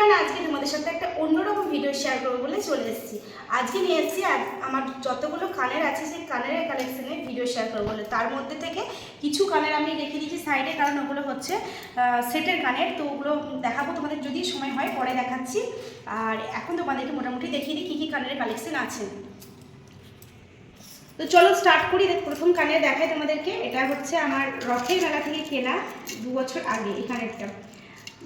Everyone, আজকে তোমাদের সাথে একটা অন্যরকম ভিডিও শেয়ার করবো বলে চলে এসেছি। আজকে নিয়ে এসেছি আমার যতগুলো কানের আছে সেই কানের কালেকশনে ভিডিও শেয়ার করবো বলে। তার মধ্যে থেকে কিছু কানের আমি রেখে দিয়েছি সাইডে, কারণ ওগুলো হচ্ছে সেটের কানের, তো ওগুলো দেখাবো তোমাদের যদি সময় হয় পরে দেখাচ্ছি। আর এখন তোমাদেরকে মোটামুটি দেখিয়ে দিই কী কী কানের কালেকশন আছে। তো চলো স্টার্ট করি। প্রথম কানের দেখাই তোমাদেরকে। এটা হচ্ছে আমার রথের মেলা থেকে কেনা 2 বছর আগে। এই কানেরটা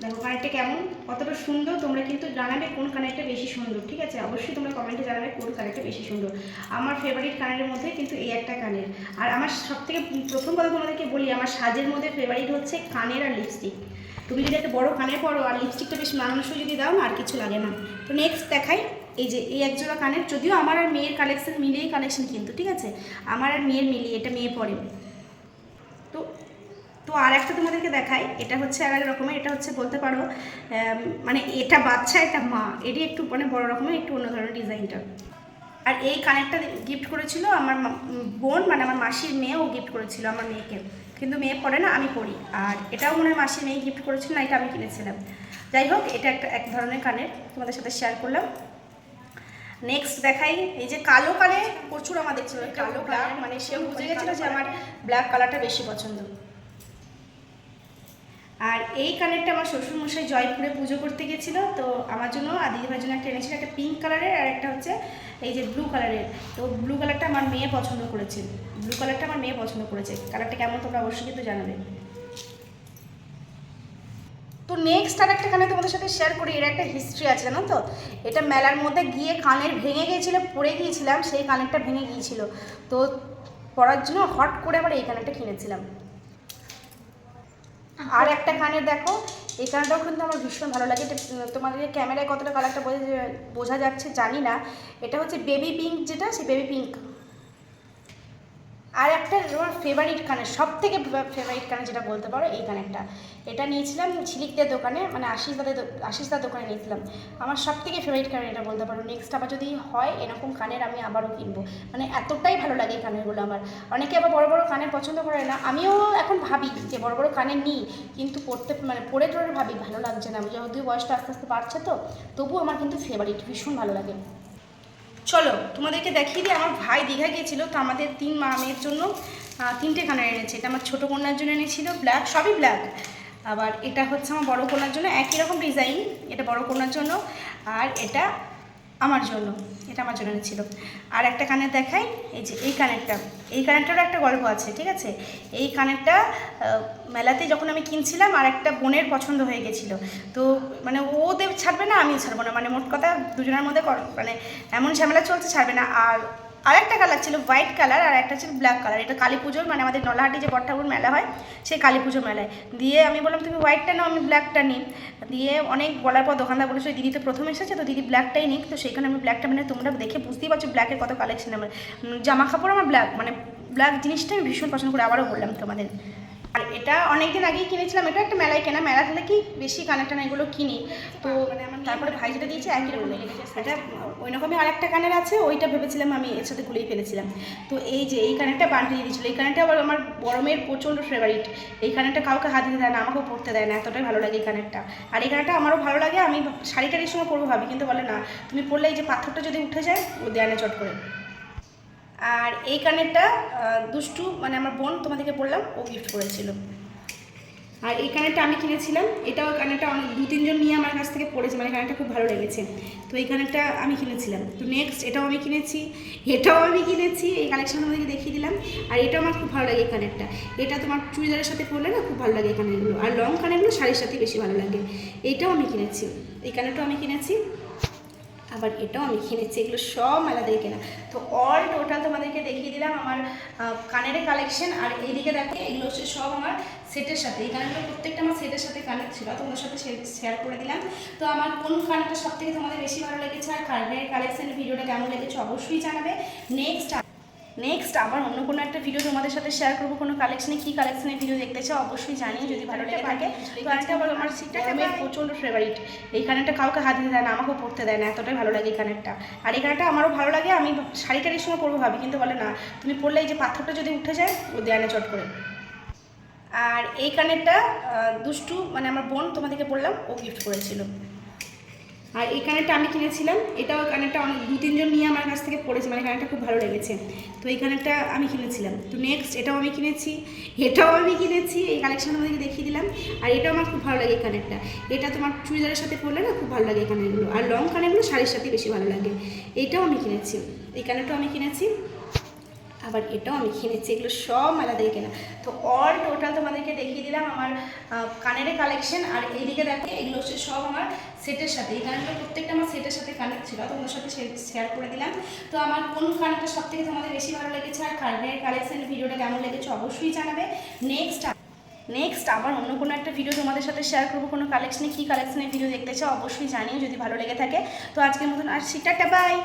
দেখো, কানেরটা কেমন, কতটা সুন্দর। তোমরা কিন্তু জানাবে কোন কানেরটা বেশি সুন্দর, ঠিক আছে? অবশ্যই তোমরা কমেন্টে জানাবে কোন কানেরটা বেশি সুন্দর। আমার ফেভারিট কানের মধ্যে কিন্তু এই একটা কানের। আর আমার সবথেকে প্রথম কথা তোমাদেরকে বলি, আমার সাজের মধ্যে ফেভারিট হচ্ছে কানের আর লিপস্টিক। তুমি যদি একটা বড় কানের পরো আর লিপস্টিকটা বেশ মানানসই যদি দাও না, আর কিছু লাগে না। তো নেক্সট দেখাই, এই যে এই একজোড়া কানের, যদিও আমার আর মেয়ের কালেকশন মিলিয়েই কালেকশন, কিন্তু ঠিক আছে আমার আর মেয়ের মিলিয়ে, এটা মেয়ে পরে। তো আর একটা তোমাদেরকে দেখাই, এটা হচ্ছে আর এক রকমের। এটা হচ্ছে বলতে পারো মানে এটা বাচ্চা এটা মা, এটি একটু মানে বড় রকমের, একটু অন্য ধরনের ডিজাইনটা। আর এই কানেরটা গিফট করেছিল আমার বোন, মানে আমার মাসির মেয়েও গিফট করেছিল আমার মেয়েকে, কিন্তু মেয়ে পড়ে না, আমি পড়ি। আর এটাও মনে হয় মাসির মেয়ে গিফট করেছিল, না এটা আমি কিনেছিলাম। যাই হোক, এটা একটা এক ধরনের কানের তোমাদের সাথে শেয়ার করলাম। নেক্সট দেখাই, এই যে কালো কানের প্রচুর আমার দেখছিল, কালো ব্ল্যাক, মানে সেও বুঝে গেছিলো যে আমার ব্ল্যাক কালারটা বেশি পছন্দ। আর এই কানেরটা আমার শ্বশুরমশাই জয়পুরে পুজো করতে গেছিলো, তো আমার জন্য আর দিদিভাইয়ের জন্য একটা এনেছিল, একটা পিঙ্ক কালারের আর একটা হচ্ছে এই যে ব্লু কালারের। তো ব্লু কালারটা আমার মেয়ে পছন্দ করেছে, কালারটা কেমন তোমরা অবশ্যই কিন্তু জানাবে। তো নেক্সট আর একটা কানে তোমাদের সাথে শেয়ার করি। এর একটা হিস্ট্রি আছে, জানো তো? এটা মেলার মধ্যে গিয়ে কানের ভেঙে গিয়েছিল, পরে গিয়েছিলাম, সেই কানেরটা ভেঙে গিয়েছিল, তো পরার জন্য হট করে আবার এই কানেরটা কিনেছিলাম। আর একটা কানের দেখো, এই কানেরটাও কিন্তু আমার ভীষণ ভালো লাগে। তোমাদের ক্যামেরায় কতটা কালারটা বোঝা যাচ্ছে জানি না। এটা হচ্ছে বেবি পিঙ্ক, যেটা সেই বেবি পিঙ্ক। আর একটা আমার ফেভারিট কানের, সব থেকে ফেভারিট কানের যেটা বলতে পারো, এই কানেরটা। এটা নিয়েছিলাম ঝিলিকদের দোকানে, মানে আশিসদার দোকানে নিয়েছিলাম। আমার সব থেকে ফেভারিট কানের এটা বলতে পারো। নেক্সট আবার যদি হয় এরকম কানের আমি আবারও কিনবো, মানে এতটাই ভালো লাগে এই কানেরগুলো আমার। অনেকে আবার বড় বড় কানের পছন্দ করে না, আমিও এখন ভাবি যে বড় বড় কানের নিই, কিন্তু পরে টোরে ভাবি ভালো লাগছে না, যদিও বয়সটা আস্তে আস্তে বাড়ছে, তো তবুও আমার কিন্তু ফেভারিট, ভীষণ ভালো লাগে। চলো তোমাদেরকে দেখিয়ে দিই, আমার ভাই দীঘা গিয়েছিলো, তো আমাদের 3 মেয়ের জন্য 3টে কানের এনেছে। এটা আমার ছোটো কন্যার জন্য এনেছিল, ব্ল্যাক, সবই ব্ল্যাক। আবার এটা হচ্ছে আমার বড় কন্যার জন্য, একই রকম ডিজাইন, এটা বড় কন্যার জন্য, আর এটা আমার জন্য এনেছিল। আর একটা কানের দেখাই, এই যে এই কানেরটারও একটা গল্প আছে, ঠিক আছে? এই কানেরটা মেলাতে যখন আমি কিনছিলাম, আর একটা বোনের পছন্দ হয়ে গেছিলো, তো মানে ও ছাড়বে না, আমিও ছাড়বো না, মানে মোট কথা দুজনের মধ্যে মানে এমন ঝামেলা চলছে, ছাড়বে না। আর একটা কালার ছিল হোয়াইট কালার, আর একটা ছিল ব্ল্যাক কালার। এটা কালী পুজোর, মানে আমাদের নলাহাটি যে বটঠাকুর মেলা হয়, সেই কালী পুজোর মেলায় দিয়ে আমি বললাম তুমি হোয়াইটটা নাও, আমি ব্ল্যাকটা নিই। দিয়ে অনেক বলার পর দোকানদার বলেছিল দিদি তো প্রথম এসেছে, তো দিদি ব্ল্যাকটাই নিক, তো সেখানে আমি ব্ল্যাকটা, মানে তোমরা দেখে বুঝতেই পারছো ব্ল্যাকের কত কালেকশন। আমার জামা কাপড় আমার ব্ল্যাক, মানে ব্ল্যাক জিনিসটা আমি ভীষণ পছন্দ করি, আবারও বললাম তোমাদের। আর এটা অনেক দিন আগেই কিনেছিলাম, এটা একটা মেলায় কেনা, মেলা থেকে কি বেশি কানের টানা এগুলো কিনি, তো তারপরে ভাই যেটা দিয়েছে একই রকম এটা ওই রকমই। আর একটা কানের আছে, ওইটা ভেবেছিলাম আমি এর সাথে গুলিয়ে ফেলেছিলাম। তো এই যে এই কানেরটা বানিয়ে দিয়েছিলো, এই কানেরটা আবার আমার বড় মেয়ের প্রচণ্ড ফেভারিট। এই কানেরটা কাউকে হাত দিতে দেয় না, আমাকেও পরতে দেয় না, এতটাই ভালো লাগে এই কানেরটা। আর এই কানেরটা আমারও ভালো লাগে, আমি শাড়িটার সময় পরবো ভাবি, কিন্তু বলে না, তুমি পরলে এই যে পাথরটা যদি উঠে যায়, ও দেয় না চট করে। আর এই কানেরটা দুষ্টু, মানে আমার বোন তোমাদেরকে বললাম, ও গিফট করেছিল। আর এই কানেরটা আমি কিনেছিলাম, এটাও কানেরটা অনেক 2-3 জন নিয়ে আমার কাছ থেকে পড়েছে, মানে কানেরটা খুব ভালো লেগেছে, তো এই কানেরটা আমি কিনেছিলাম। তো নেক্সট এটাও আমি কিনেছি, এই কালেকশন আমাদেরকে দেখিয়ে দিলাম। আর এটাও আমার খুব ভালো লাগে এই কানেরটা, এটা তোমার চুড়িদারের সাথে পরলে না খুব ভালো লাগে এই কানেরগুলো, আর লং কানেরগুলো শাড়ির সাথে বেশি ভালো লাগে। এইটাও আমি কিনেছি, এই কানেরটাও আমি কিনেছি, আবার এটাও আমি কিনেছি, এগুলো সব মেলা থেকে কেনা। তো অল টোটাল তোমাদেরকে দেখিয়ে দিলাম আমার কানের কালেকশন। আর এইদিকে দেখো, এগুলো হচ্ছে সব আমার সেটের সাথে, এই কানেরগুলো প্রত্যেকটা আমার সেটের সাথে কানেক্ট ছিল, তোমাদের সাথে শেয়ার করে দিলাম। তো আমার কোন কানেরটা সব থেকে তোমাদের বেশি ভালো লেগেছে, আর কানের কালেকশনের ভিডিওটা কেমন লেগেছে অবশ্যই জানাবে। নেক্সট আবার অন্য কোনো একটা ভিডিও তোমাদের সাথে শেয়ার করবো, কোনো কালেকশনে, কী কালেকশনের ভিডিও দেখতে চাও অবশ্যই জানিয়ে, যদি ভালো লেগে থাকে। তো আজকে আবার আমার সিটটা প্রচণ্ড ফেভারিট, এই কানেরটা কাউকে হাত দিতে দেয় না, আমাকেও পরতে দেয় না, এতটাই ভালো লাগে এই কানেরটা। আর এই কানেরটা আমারও ভালো লাগে, আমি শাড়িটার সময় পরবো ভাবি, কিন্তু বলে না, তুমি পরলে এই যে পাথরটা যদি উঠে যায়, ও দেয় না চট করে। আর এই কানেরটা দুষ্টু, মানে আমার বোন তোমাদেরকে বললাম, ও গিফট করেছিল। আর এই কানেরটা আমি কিনেছিলাম, এটাও কানেরটা অনেক 2-3 জন নিয়ে আমার কাছ থেকে পড়েছে, মানে কানেরটা খুব ভালো লেগেছে, তো এই কানেরটা আমি কিনেছিলাম। তো নেক্সট এটাও আমি কিনেছি, এটাও আমি কিনেছি, এই কালেকশন আমাদেরকে দেখিয়ে দিলাম। আর এটাও আমার খুব ভালো লাগে এই কানেরটা, এটা তোমার চুড়িদারের সাথে পরলে না খুব ভালো লাগে এই কানেরগুলো, আর লং কানেরগুলো শাড়ির সাথে বেশি ভালো লাগে। এটাও আমি কিনেছি, এই কানেরটাও আমি কিনেছি, আবার এটাও আমি কিনেছি, এগুলো সব মেলা থেকে কেনা। তো অল টোটাল তোমাদেরকে দেখিয়ে দিলাম আমার কানের কালেকশন। আর এইদিকে দেখো এগুলো হচ্ছে সব আমার সেটের সাথে, এই কানেরগুলো প্রত্যেকটা আমার সেটের সাথে কানেক্ট ছিল, তোমাদের সাথে শেয়ার করে দিলাম। তো আমার কোন কানেরটা সব থেকে তোমাদের বেশি ভালো লেগেছে আর কানের কালেকশনের ভিডিওটা কেমন লেগেছে অবশ্যই জানাবে। নেক্সট আবার অন্য কোনো একটা ভিডিও তোমাদের সাথে শেয়ার করবো, কোনো কালেকশনে কী কালেকশনের ভিডিও দেখতে চাও অবশ্যই জানিও যদি ভালো লেগে থাকে। তো আজকের মতন আসছি, টাটা বাই।